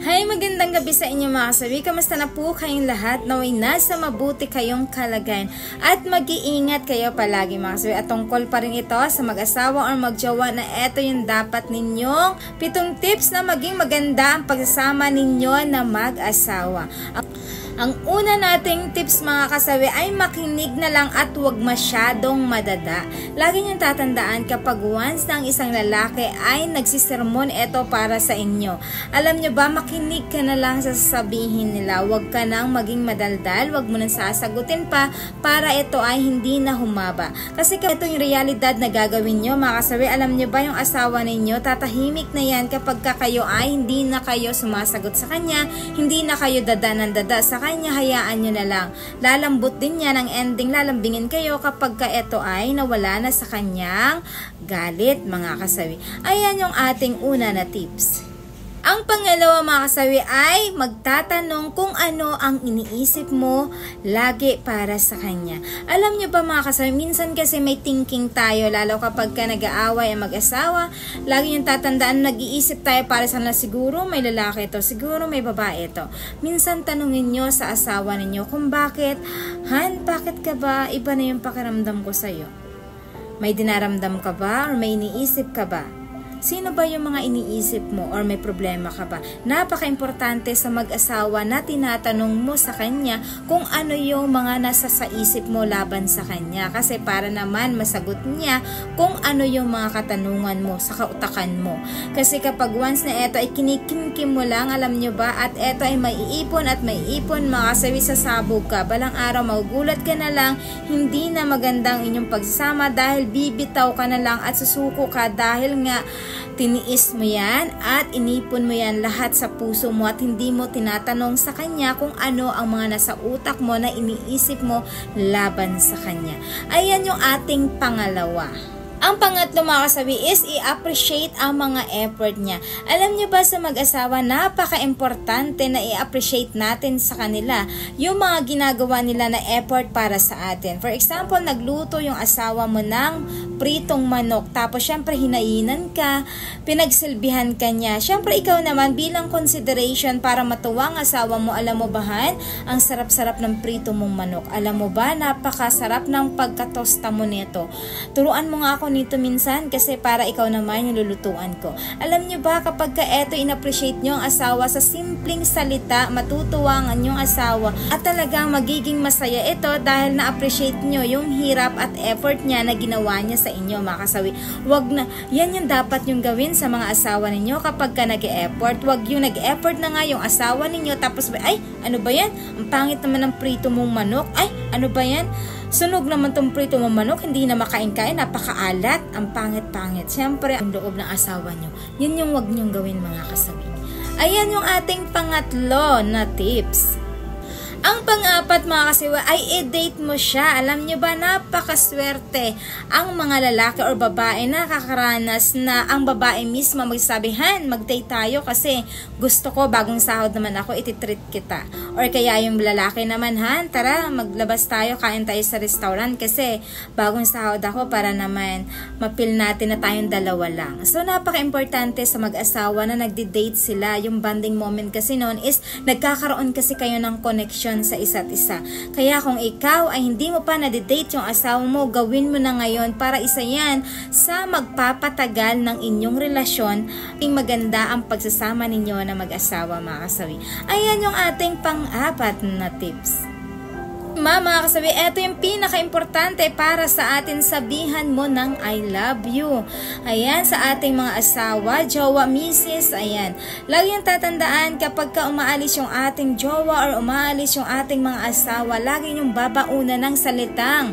Hi, magandang gabi sa inyo mga kasawi. Kamusta na po kayong lahat? Naway nasa mabuti kayong kalagayan at mag-iingat kayo palagi mga kasawi. At tungkol pa rin ito sa mag-asawa o magjowa na ito yung dapat ninyong 7 tips na maging maganda ang pagsasama ninyo na mag-asawa. Ang una nating tips mga kasawi ay makinig na lang at huwag masyadong madada. Lagi niyong tatandaan kapag once na ang isang lalaki ay nagsisermon, ito para sa inyo. Alam niyo ba, makinig ka na lang sa sasabihin nila. Huwag ka nang maging madaldal, huwag mo nang sasagutin pa para ito ay hindi na humaba. Kasi ito yung realidad na gagawin niyo mga kasawi. Alam niyo ba yung asawa ninyo, tatahimik na yan kapag kayo ay hindi na kayo sumasagot sa kanya, hindi na kayo dada ng dada sa kanya, hayaan nyo na lang. Lalambot din yan ang ending, lalambingin kayo kapag ito ay nawala na sa kanyang galit mga kasawi. Ayan yung ating una na tips. Ang pangalawa mga kasawi ay magtatanong kung ano ang iniisip mo lagi para sa kanya. Alam nyo ba mga kasawi, minsan kasi may thinking tayo, lalo kapag ka nag-aaway ang mag-asawa, lagi yung tatandaan, nag-iisip tayo para sana siguro may lalaki ito, siguro may babae ito. Minsan tanungin nyo sa asawa ninyo kung bakit, Han, bakit ka ba, iba na yung pakiramdam ko sa'yo? May dinaramdam ka ba or may iniisip ka ba? Sino ba yung mga iniisip mo or may problema ka ba? Napaka-importante sa mag-asawa na tinatanong mo sa kanya kung ano yung mga nasa sa isip mo laban sa kanya. Kasi para naman masagot niya kung ano yung mga katanungan mo sa kautakan mo. Kasi kapag once na ito ay kinikimkim mo lang, alam nyo ba, at ito ay maiipon at maiipon, makasawi sa sabog ka. Balang araw magugulat ka na lang, hindi na magandang inyong pagsasama dahil bibitaw ka na lang at susuko ka dahil nga tiniis mo yan at inipon mo yan lahat sa puso mo at hindi mo tinatanong sa kanya kung ano ang mga nasa utak mo na iniisip mo laban sa kanya. Ayan yung ating pangalawa. Ang pangatlo mga kasawi is i-appreciate ang mga effort niya. Alam niyo ba sa mag-asawa, napaka-importante na i-appreciate natin sa kanila yung mga ginagawa nila na effort para sa atin. For example, nagluto yung asawa mo ng pritong manok, tapos syempre hinainan ka, pinagsilbihan ka niya. Syempre ikaw naman bilang consideration para matuwa ang asawa mo, alam mo ba Han, ang sarap-sarap ng prito mong manok. Alam mo ba, napakasarap ng pagkatosta mo nito. Turuan mo nga ako nito minsan kasi para ikaw naman yung lulutuan ko. Alam nyo ba kapag eto in-appreciate nyo ang asawa sa simpleng salita, matutuwa ang inyong asawa at talagang magiging masaya ito dahil na-appreciate nyo yung hirap at effort niya na ginawa niya sa inyo mga kasawi. Wag na, yan yung dapat yung gawin sa mga asawa ninyo kapag ka nag-e-effort. Wag yung nag-effort na nga yung asawa ninyo tapos ay, ano ba yan? Ang pangit naman ng prito mong manok. Ay, ano ba yan? Sunog naman tong prito mong manok, hindi na makain-kain, napakaalat, ang pangit-pangit. Siyempre, ang loob ng asawa nyo, yun yung wag nyong gawin mga kasawi. Ayan yung ating pangatlo na tips. Ang pang-apat mga kasiwa ay i-date mo siya. Alam nyo ba, napakaswerte ang mga lalaki or babae na nakakaranas na ang babae mismo magsasabi, Han, mag-date tayo kasi gusto ko, bagong sahod naman ako, ititreat kita. Or kaya yung lalaki naman, Han, tara, maglabas tayo, kain tayo sa restaurant kasi bagong sahod ako para naman mapil natin na tayong dalawa lang. So, napaka-importante sa mag-asawa na nagdi-date sila. Yung bonding moment kasi noon is nagkakaroon kasi kayo ng connection sa isa't isa. Kaya kung ikaw ay hindi mo pa na-date yung asawa mo, gawin mo na ngayon para isa yan sa magpapatagal ng inyong relasyon. Maganda ang pagsasama ninyo na mag-asawa mga kasawi. Ayan yung ating pang-apat na tips. Mga kasawi, ito yung pinaka-importante para sa atin, sabihan mo ng I love you. Ayan, sa ating mga asawa, jowa, misis, ayan. Lagi yung tatandaan kapag ka umaalis yung ating jowa or umaalis yung ating mga asawa, lagi yung babauna ng salitang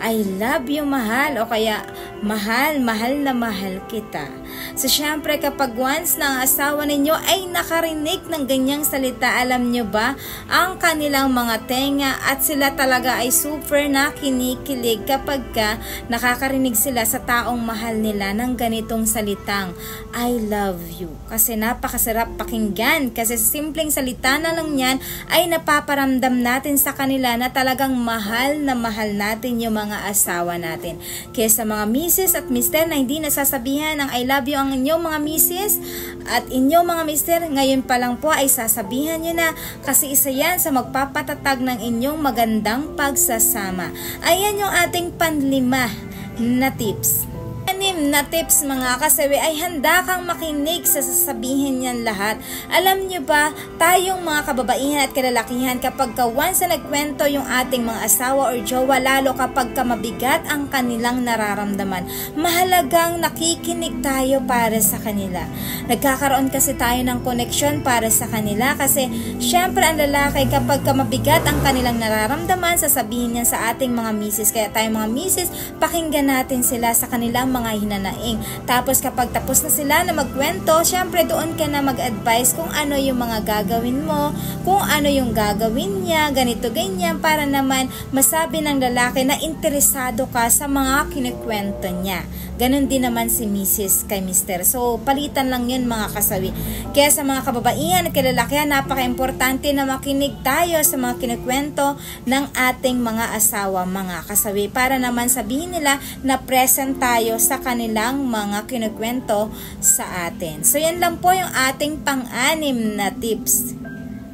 I love you, mahal, o kaya mahal, mahal na mahal kita. So, syempre, kapag once na ang asawa ninyo ay nakarinig ng ganyang salita, alam nyo ba, ang kanilang mga tenga at sila talaga ay super na kinikilig kapag ka nakakarinig sila sa taong mahal nila ng ganitong salitang I love you. Kasi napakasarap pakinggan. Kasi simpleng salita na lang yan ay napaparamdam natin sa kanila na talagang mahal na mahal natin yung mga mga asawa natin. Kaya sa mga misis at mister na hindi nasasabihan ng I love you ang inyong mga misis at inyong mga mister, ngayon pa lang po ay sasabihan nyo na, kasi isa yan sa magpapatatag ng inyong magandang pagsasama. Ayan yung ating panlima na tips. Anim na tips mga kasawi, ay handa kang makinig sa sasabihin niyan lahat. Alam nyo ba, tayong mga kababaihan at kalalakihan, kapag once na nagkwento yung ating mga asawa or jowa, lalo kapag mabigat ang kanilang nararamdaman, mahalagang nakikinig tayo para sa kanila. Nagkakaroon kasi tayo ng connection para sa kanila, kasi syempre ang lalaki kapag mabigat ang kanilang nararamdaman, sasabihin niyan sa ating mga misis. Kaya tayong mga misis, pakinggan natin sila sa kanilang mga hinanaing. Tapos kapag tapos na sila na magkwento, syempre doon ka na mag-advise kung ano yung mga gagawin mo, kung ano yung gagawin niya, ganito ganyan, para naman masabi ng lalaki na interesado ka sa mga kinikwento niya. Ganon din naman si Mrs. kay Mr. So palitan lang yun mga kasawi. Kaya sa mga kababaihan at kalalakihan, napaka-importante na makinig tayo sa mga kinikwento ng ating mga asawa mga kasawi, para naman sabihin nila na present tayo sa kanilang mga kinukwento sa atin. So yan lang po yung ating pang-anim na tips.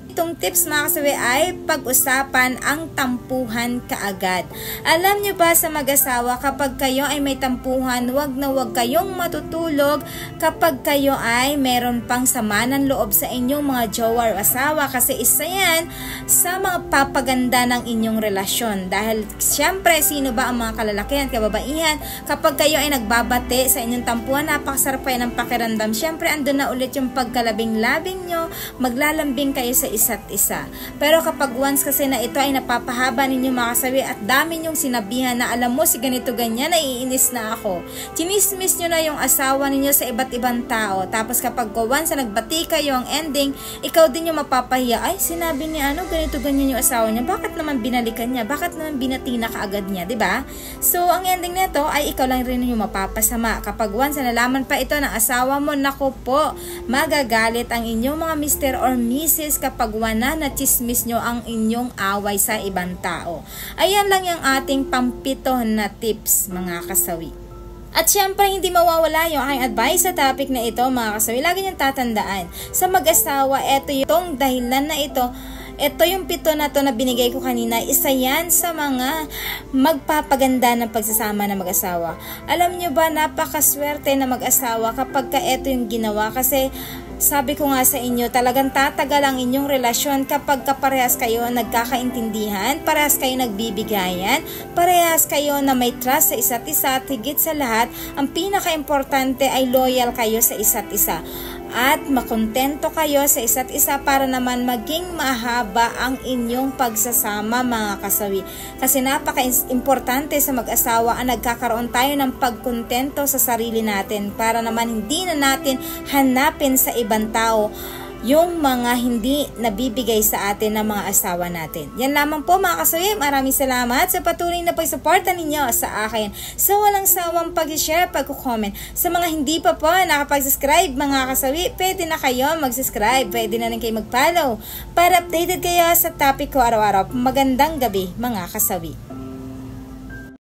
Itong tips mga kasawi ay pag-usapan ang tampuhan kaagad. Alam nyo ba sa mag-asawa, kapag kayo ay may tampuhan, wag na wag kayong matutulog kapag kayo ay meron pang sama ng loob sa inyong mga jowa o asawa, kasi isa yan sa mga papaganda ng inyong relasyon. Dahil syempre, sino ba ang mga kalalakihan, kababaihan, kapag kayo ay nagbabate sa inyong tampuhan, napakasarap kayo ng pakiramdam. Syempre, andun na ulit yung pagkalabing-labing nyo, maglalambing kayo sa isa't isa. Pero kapag once kasi na ito ay napapahaba ninyo mga kasawi at dami nyong sinabihan na alam mo si ganito ganyan, naiinis na ako, chinismis nyo na yung asawa ninyo sa iba't ibang tao, tapos kapag once na nagbati kayo, ang ending, ikaw din yung mapapahiya, ay sinabi ni ano ganito ganyan yung asawa niya, bakit naman binalikan niya, bakit naman binati na kaagad niya, diba? So ang ending nito ay ikaw lang rin yung mapapasama. Kapag once na nalaman pa ito ng asawa mo, nako po, magagalit ang inyong mga Mr. or Mrs. kapag na chismis nyo ang inyong away sa ibang tao. Ayan lang yung ating pampito na tips mga kasawi. At syempre, hindi mawawala yung aking advice sa topic na ito mga kasawi. Lagi niyong tatandaan, sa mag-asawa, eto yung dahilan na ito. Ito yung 7 na to na binigay ko kanina, isa yan sa mga magpapaganda ng pagsasama ng mag-asawa. Alam nyo ba, napakaswerte na mag-asawa kapag ka ito yung ginawa, kasi sabi ko nga sa inyo, talagang tatagal ang inyong relasyon kapag parehas kayo nagkakaintindihan, parehas kayo nagbibigayan, parehas kayo na may trust sa isa't isa, at higit sa lahat, ang pinaka-importante ay loyal kayo sa isa't isa. At makontento kayo sa isa't isa para naman maging mahaba ang inyong pagsasama mga kasawi. Kasi napaka-importante sa mag-asawa ang nagkakaroon tayo ng pagkontento sa sarili natin, para naman hindi na natin hanapin sa ibang tao yung mga hindi nabibigay sa atin ng mga asawa natin. Yan lamang po mga kasawi. Maraming salamat sa patuloy na pagsuporta ninyo sa akin. Sa walang sawang pag-share, pag-comment. Sa mga hindi pa po nakapag-subscribe mga kasawi, pwede na kayo mag-subscribe. Pwede na rin kayo mag-follow para updated kayo sa topic ko araw-araw. Magandang gabi mga kasawi.